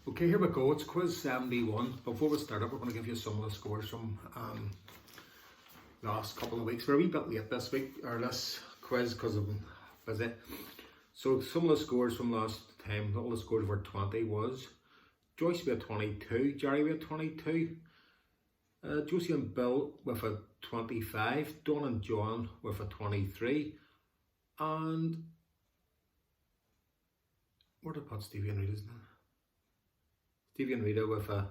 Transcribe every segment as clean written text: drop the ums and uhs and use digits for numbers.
Okay, here we go. It's quiz 71. Before we start up, we're going to give you some of the scores from last couple of weeks. We're a wee bit late this week, or this quiz, because I'm busy. So some of the scores from last time, all the scores were 20 was Joyce with a 22, Jerry with a 22, Josie and Bill with a 25, Dawn and John with a 23, and where did I put Stevie and Rita's name? Stevie and Rita with a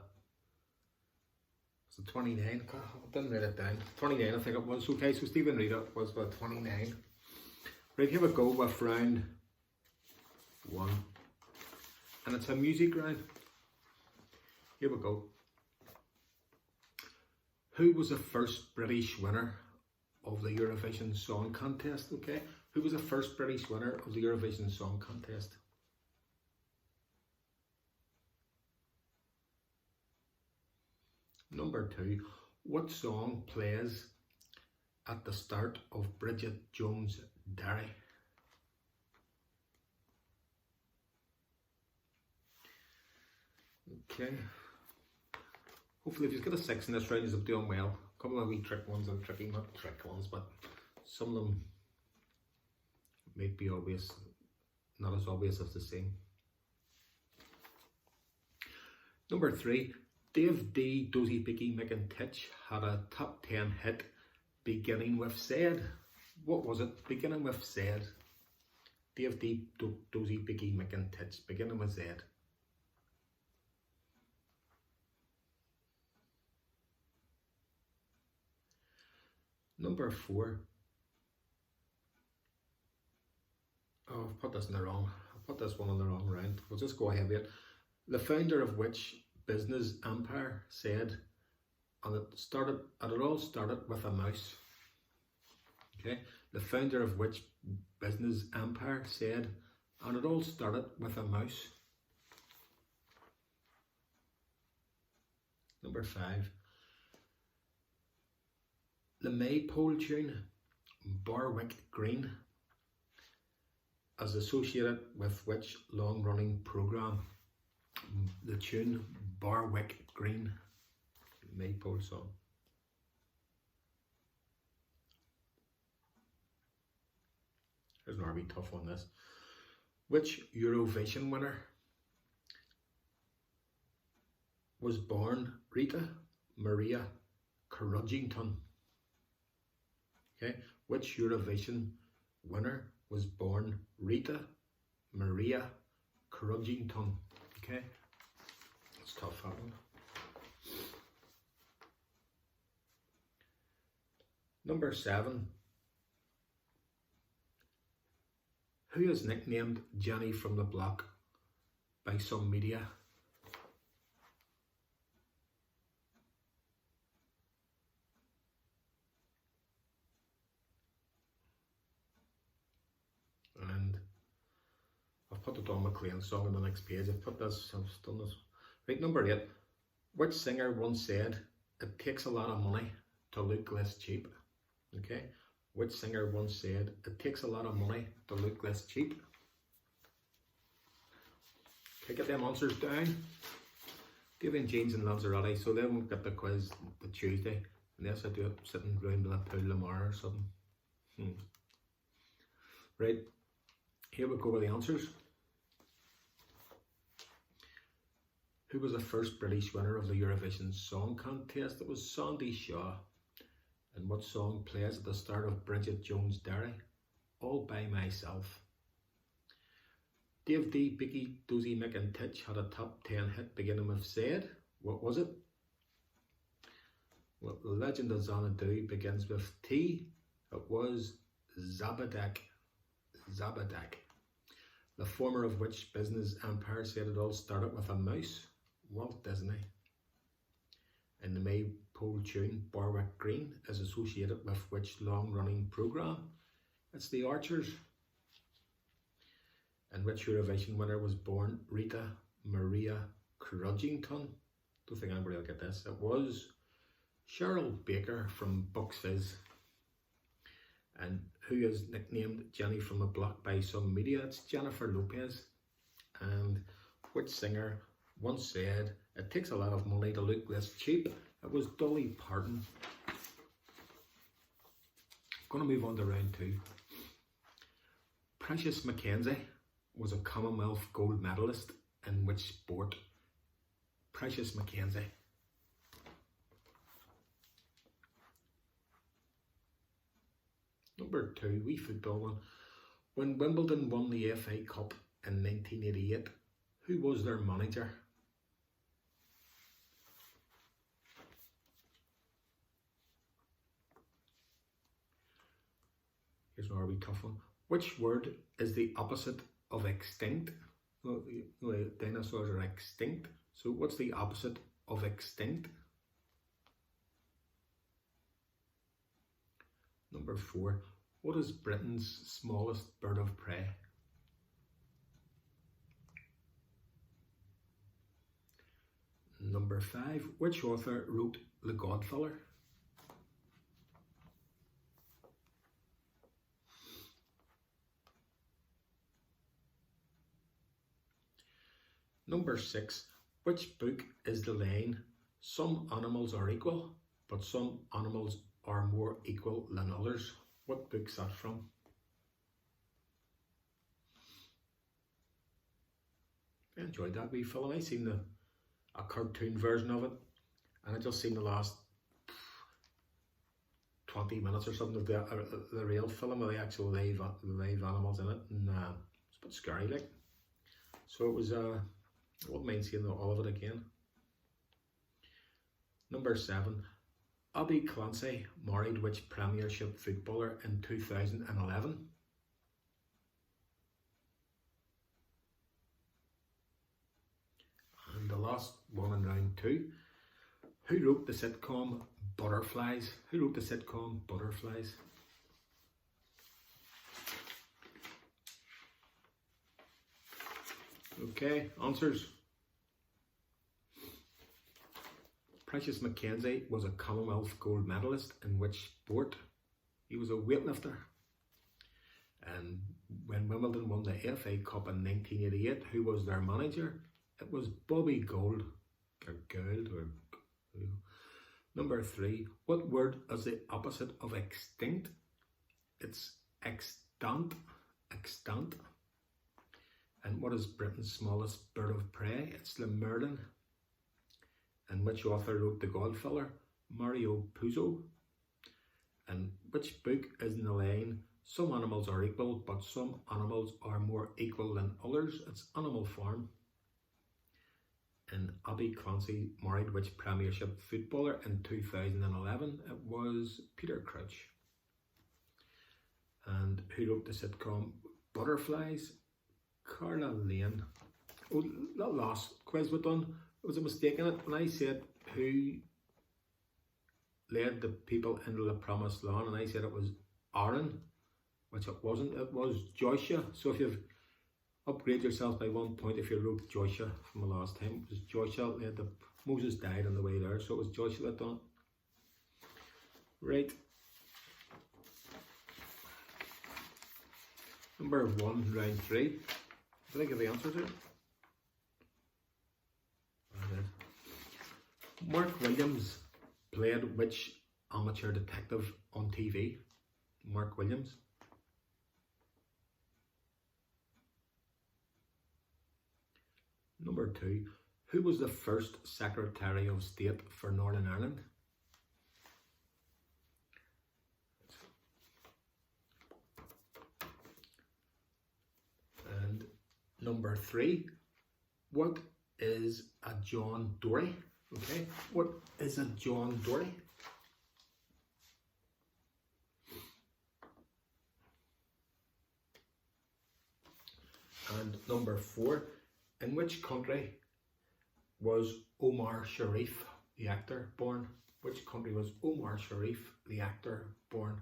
29. I didn't write it down. 29, I think it was. Okay, so Stevie and Rita was with 29. Right, here we go with round 1. And it's a music round. Here we go. Who was the first British winner of the Eurovision Song Contest? Okay, who was the first British winner of the Eurovision Song Contest? Number 2, what song plays at the start of Bridget Jones' Diary? Okay. Hopefully if you get a 6 in this round, you're doing well. A couple of wee trick ones and tricky, not trick ones, but some of them might be obvious, not as obvious as the same. Number 3, Dave D, Dozy Bicky McIntitch had a top 10 hit beginning with said. What was it? Beginning with said. Dave D, Dozy Bicky McIntitch, beginning with Z. Number 4. Oh, I've put this in the wrong. I put this one in the wrong round. We'll just go ahead with it. The founder of which business empire said, and it all started with a mouse. Okay, the founder of which business empire said, and it all started with a mouse. Number 5. The Maypole tune Barwick Green is associated with which long-running programme? The tune Barwick Green, Maypole song. Here's an RB tough one, this. Which Eurovision winner was born Rita Maria Crudgington? Okay, which Eurovision winner was born Rita Maria Crudgington? Okay, that's tough, that one. Number 7. Who is nicknamed Jenny from the Block by some media? And I've put the Don McLean song on the next page. I've done this. Right, number 8. Which singer once said, it takes a lot of money to look less cheap? Okay, which singer once said, it takes a lot of money to look less cheap? Okay, get them answers down. Giving Jeans and Lanzarote, so they won't get the quiz the Tuesday, unless I do it sitting round with a pool tomorrow or something. Right, here we go with the answers. Who was the first British winner of the Eurovision Song Contest? It was Sandy Shaw. And what song plays at the start of Bridget Jones' Diary? All by Myself. Dave D, Bicky, Dozy McIntitch had a top 10 hit beginning with said. What was it? Well, the legend of Xanadu begins with T. It was Zabadak. Zabadak. The former of which business empire said it all started with a mouse? Walt Disney. And the Maypole tune Barwick Green is associated with which long-running programme? It's The Archers. And which Eurovision winner was born Rita Maria Crudgington? Don't think anybody will get this. It was Cheryl Baker from Bucks Fizz. And who is nicknamed Jenny from the Block by some media? It's Jennifer Lopez. And which singer once said, "It takes a lot of money to look this cheap." It was Dolly Parton. Going to move on to round two. Precious McKenzie was a Commonwealth gold medalist in which sport? Precious McKenzie. Number two, wee football one. When Wimbledon won the FA Cup in 1988, who was their manager? Here's another wee tough one. Which word is the opposite of extinct? Well, dinosaurs are extinct. So what's the opposite of extinct? Number four, what is Britain's smallest bird of prey? Number five, which author wrote The Godfather? Number six, which book is the line, "Some animals are equal, but some animals are more equal than others"? What book's that from? I enjoyed that wee film. I seen a cartoon version of it, and I just seen the last 20 minutes or something of the real film with the actual live animals in it, and it's a bit scary like. So it was I wouldn't mind seeing all of it again. Number seven, Abby Clancy married which Premiership footballer in 2011? And the last one in round two, who wrote the sitcom Butterflies? Who wrote the sitcom Butterflies? Okay, answers. Precious McKenzie was a Commonwealth gold medalist in which sport? He was a weightlifter. And when Wimbledon won the FA Cup in 1988, who was their manager? It was Bobby Gould, or Gould, or Number three, what word is the opposite of extinct? It's extant. Extant. And what is Britain's smallest bird of prey? It's the merlin. And which author wrote The Godfather? Mario Puzo. And which book is in the line, "Some animals are equal, but some animals are more equal than others"? It's Animal Farm. And Abby Clancy married which Premiership footballer in 2011? It was Peter Crouch. And who wrote the sitcom Butterflies? Carla Lane. Oh, that last quiz we done, there was a mistake in it. When I said who led the people into the promised land, and I said it was Aaron, which it wasn't, it was Joshua. So if you've upgraded yourself by 1 point if you wrote Joshua from the last time, it was Joshua led the, Moses died on the way there, so it was Joshua that done it. Right. Number one, round three. Did I give the answer to it? Mark Williams played which amateur detective on TV? Mark Williams. Number two, who was the first Secretary of State for Northern Ireland? And number three, what is a John Dory? Okay, what is a John Dory? And number four, in which country was Omar Sharif, the actor, born? Which country was Omar Sharif, the actor, born?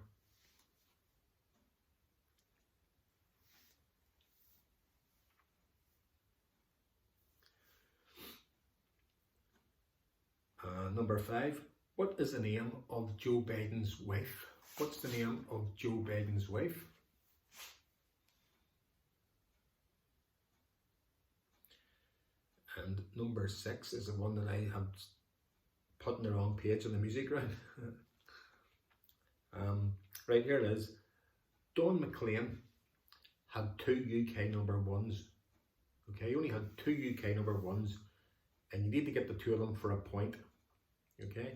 Number five, what is the name of Joe Biden's wife? What's the name of Joe Biden's wife? And number 6 is the one that I have put in the wrong page on the music round. Right, here it is. Don McLean had 2 UK number 1s. Okay, he only had 2 UK number 1s, and you need to get the 2 of them for a point. Okay,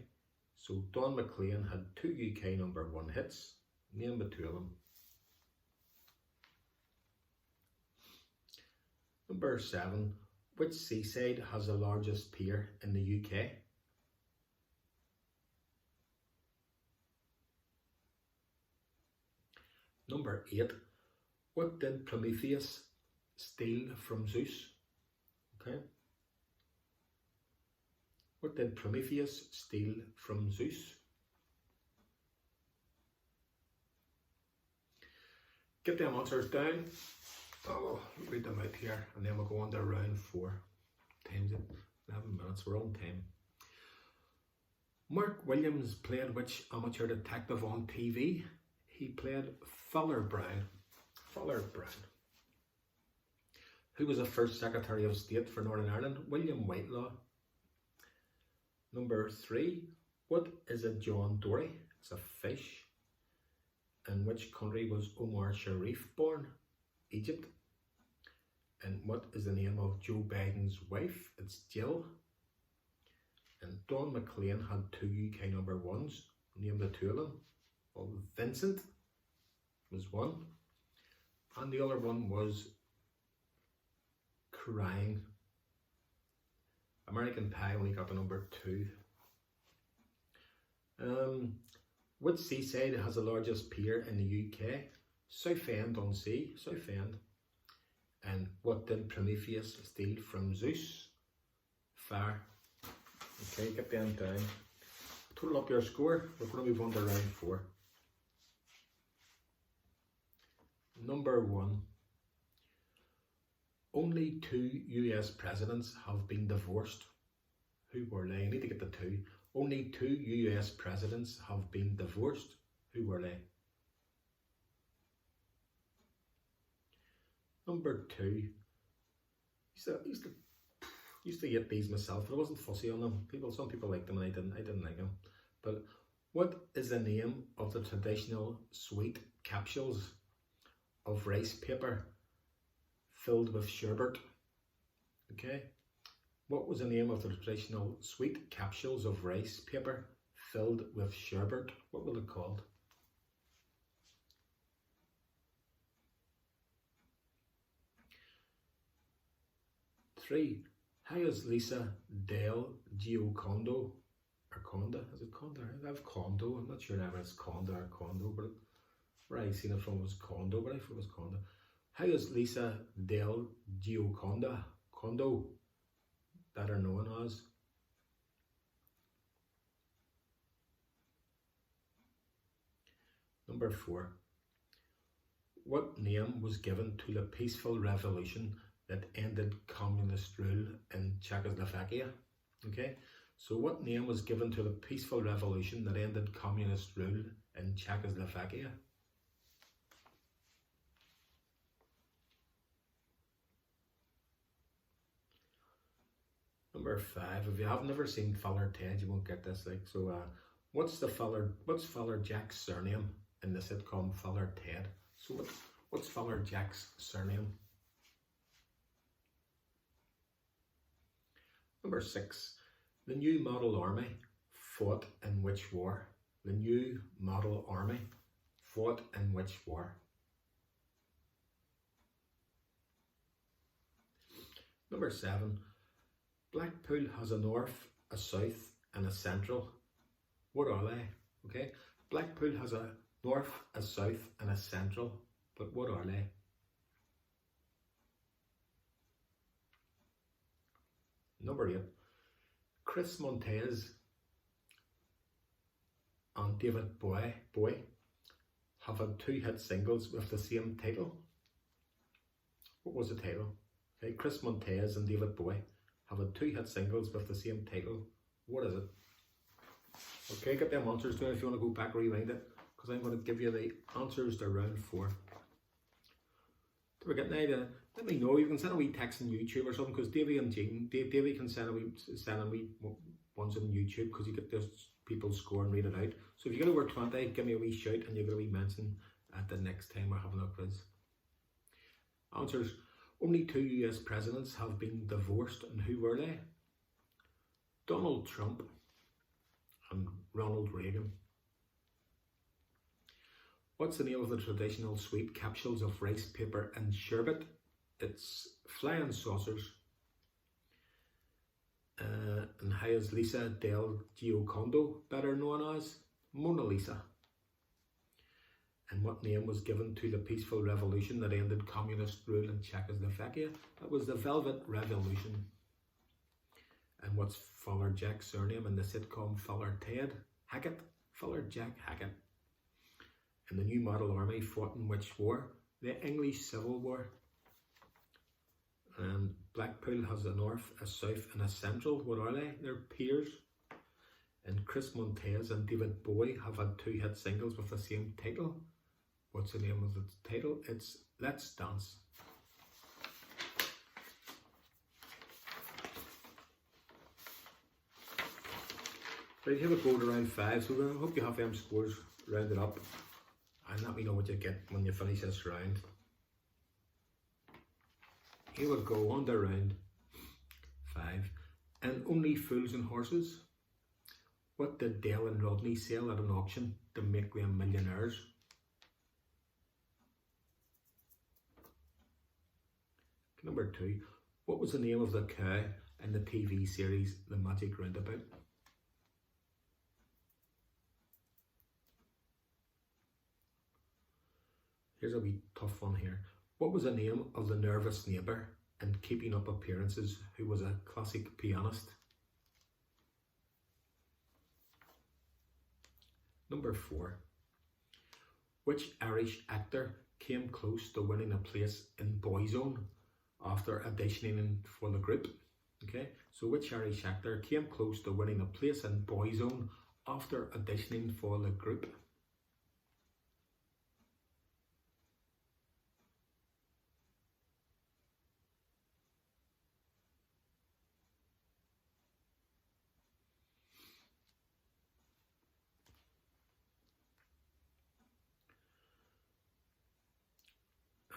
so Don McLean had 2 UK number 1 hits. Name the 2 of them. Number 7. Which seaside has the largest pier in the UK? Number 8. What did Prometheus steal from Zeus? Okay. What did Prometheus steal from Zeus? Get them answers down. I'll read them out here, and then we'll go on to round 4. Time's at 11 minutes, we're on time. Mark Williams played which amateur detective on TV? He played Fuller Brown. Fuller Brown. Who was the first Secretary of State for Northern Ireland? William Whitelaw. Number 3. What is a John Dory? It's a fish. In which country was Omar Sharif born? Egypt. And what is the name of Joe Biden's wife? It's Jill. And Don McLean had 2 UK number 1s. Name the 2 of them. Well, Vincent was 1, and the other one was Crying. American Pie only got the number 2. Which seaside has the largest pier in the UK? Southend-on-Sea. Southend. And what did Prometheus steal from Zeus? Fire. Okay, get them down. Total up your score. We're going to move on to round 4. Number 1. Only 2 US presidents have been divorced. Who were they? I need to get the 2. Only 2 US presidents have been divorced. Who were they? Number 2. Used to get these myself, but I wasn't fussy on them. Some people liked them and I didn't like them. But what is the name of the traditional sweet capsules of rice paper filled with sherbet? Okay. What was the name of the traditional sweet capsules of rice paper filled with sherbet? What were they called? Three. How is Lisa Del Giocondo, or Conda? Is it Conda? I have Condo. I'm not sure if it's Conda or Condo, but where I seen it from was Condo, but I thought it was Conda. How is Lisa Del Giocondo, better known as? Number 4. What name was given to the peaceful revolution that ended communist rule in Czechoslovakia? Okay, so what name was given to the peaceful revolution that ended communist rule in Czechoslovakia? Number 5. If you have never seen Father Ted, you won't get this. What's Father Jack's surname in the sitcom Father Ted? So what's Father Jack's surname? Number 6. The New Model Army fought in which war? The New Model Army fought in which war? Number 7. Blackpool has a north, a south and a central. What are they? Okay, Blackpool has a north, a south and a central, but what are they? Number 8. Chris Montez and David Bowie have had 2 hit singles with the same title. What was the title? Okay, Chris Montez and David Bowie have had 2 hit singles with the same title. What is it? Okay, get them answers down if you want to go back, rewind it, because I'm going to give you the answers to round 4. we're getting there, let me know. You can send a wee text on YouTube or something, because Davey and Jean, Davey can send a wee ones on YouTube, because you get those people score and read it out. So if you get over 20, give me a wee shout and you get a wee mention at the next time we're having a quiz. Answers. Only 2 US presidents have been divorced, and who were they? Donald Trump and Ronald Reagan. What's the name of the traditional sweet capsules of rice paper and sherbet? It's flying saucers. And how is Lisa del Giocondo better known as? Mona Lisa. And what name was given to the peaceful revolution that ended communist rule in Czechoslovakia? That was the Velvet Revolution. And what's Fuller Jack's surname in the sitcom Fuller Ted? Hackett. Fuller Jack Hackett. And the New Model Army fought in which war? The English Civil War. And Blackpool has a north, a south and a central. What are they? They're peers. And Chris Montez and David Bowie have had 2 hit singles with the same title. What's the name of the title? It's Let's Dance. Right, here we go to round 5. So I hope you have them scores rounded up. And let me know what you get when you finish this round. Here we go on to round 5. And Only Fools and Horses. What did Dale and Rodney sell at an auction to make them millionaires? Number 2. What was the name of the cow in the TV series The Magic Roundabout? Here's a wee tough one here. What was the name of the nervous neighbour in Keeping Up Appearances who was a classic pianist? Number 4. Which Irish actor came close to winning a place in Boyzone after auditioning for the group? Okay, so which Irish actor came close to winning a place in Boyzone after auditioning for the group?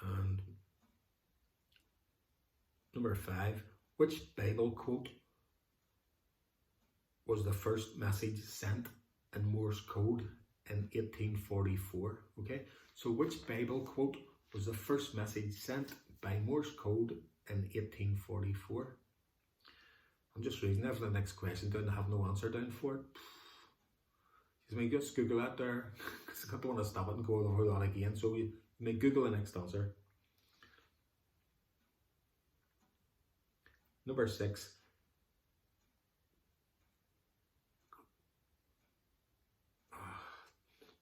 And number 5, which Bible quote was the first message sent in Morse code in 1844? Okay, so which Bible quote was the first message sent by Morse code in 1844? I'm just reading it for the next question down. I have no answer down for it. You may just Google that there, because I don't want to stop it and go over that again. So you may Google the next answer. Number 6.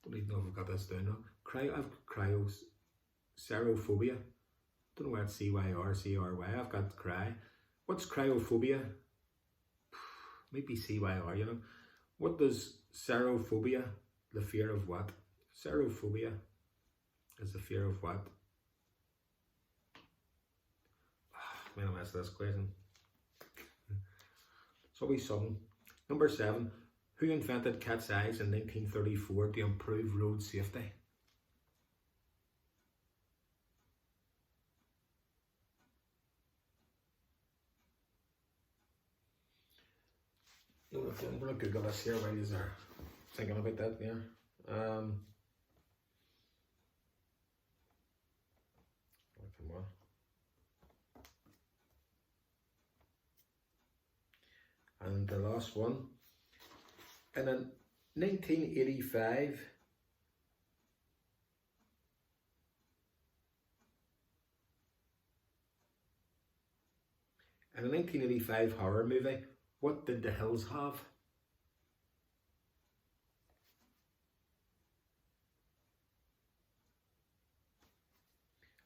Don't even know if I've got this down now. I've cryoserophobia. Don't know why it's C-Y-R-C-R-Y. I've got cry. What's cryophobia? Maybe C-Y-R, you know. What does serophobia, the fear of what? Serophobia is the fear of what? I'm going to answer this question. So we sum. Number 7. Who invented cat's eyes in 1934 to improve road safety? I'm going to Google this here while you're thinking about that. Yeah. Come on. And the last one. And in 1985, in a 1985 horror movie, what did The Hills have?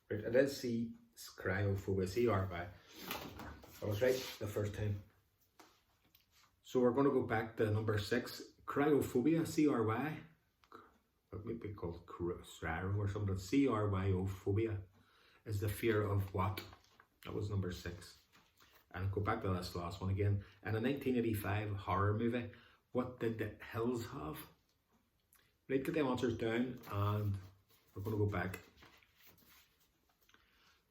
Right, it is cryophobia, C-R-Y. I was right the first time. So we're going to go back to number 6, cryophobia, C-R-Y. It might be called cryo or something, C-R-Y-O-phobia. is the fear of what? That was number 6. And go back to this last one again. In a 1985 horror movie, what did the hills have? Right, get the answers down, and we're going to go back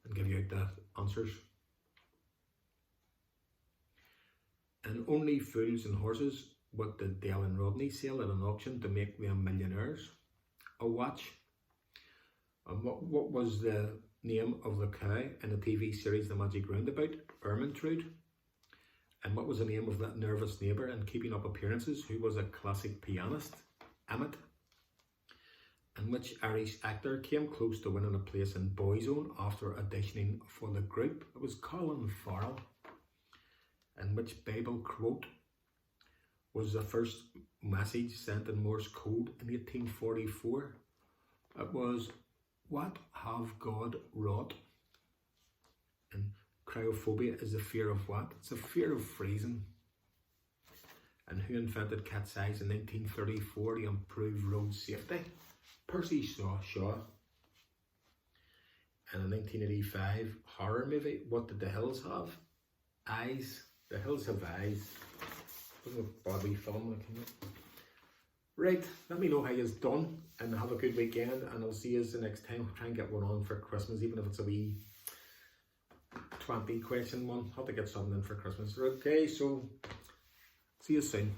and give you out the answers. And Only Fools and Horses, what did Dale and Rodney sell at an auction to make them millionaires? A watch. And what was the name of the cow in the TV series The Magic Roundabout? Ermintrude. And what was the name of that nervous neighbour in Keeping Up Appearances who was a classic pianist? Emmett. And which Irish actor came close to winning a place in Boyzone after auditioning for the group? It was Colin Farrell. And which Bible quote was the first message sent in Morse code in 1844? It was, "What have God wrought?" And cryophobia is the fear of what? It's a fear of freezing. And who invented cat's eyes in 1934 to improve road safety? Percy Shaw. And in 1985 horror movie, what did the hills have? Eyes. The Hills Have Eyes. Wasn't a Barbie film that came out. Right, let me know how you've done and have a good weekend, and I'll see you the next time. I'll try and get one on for Christmas, even if it's a wee 20 question one. I'll have to get something in for Christmas. Okay, so see you soon.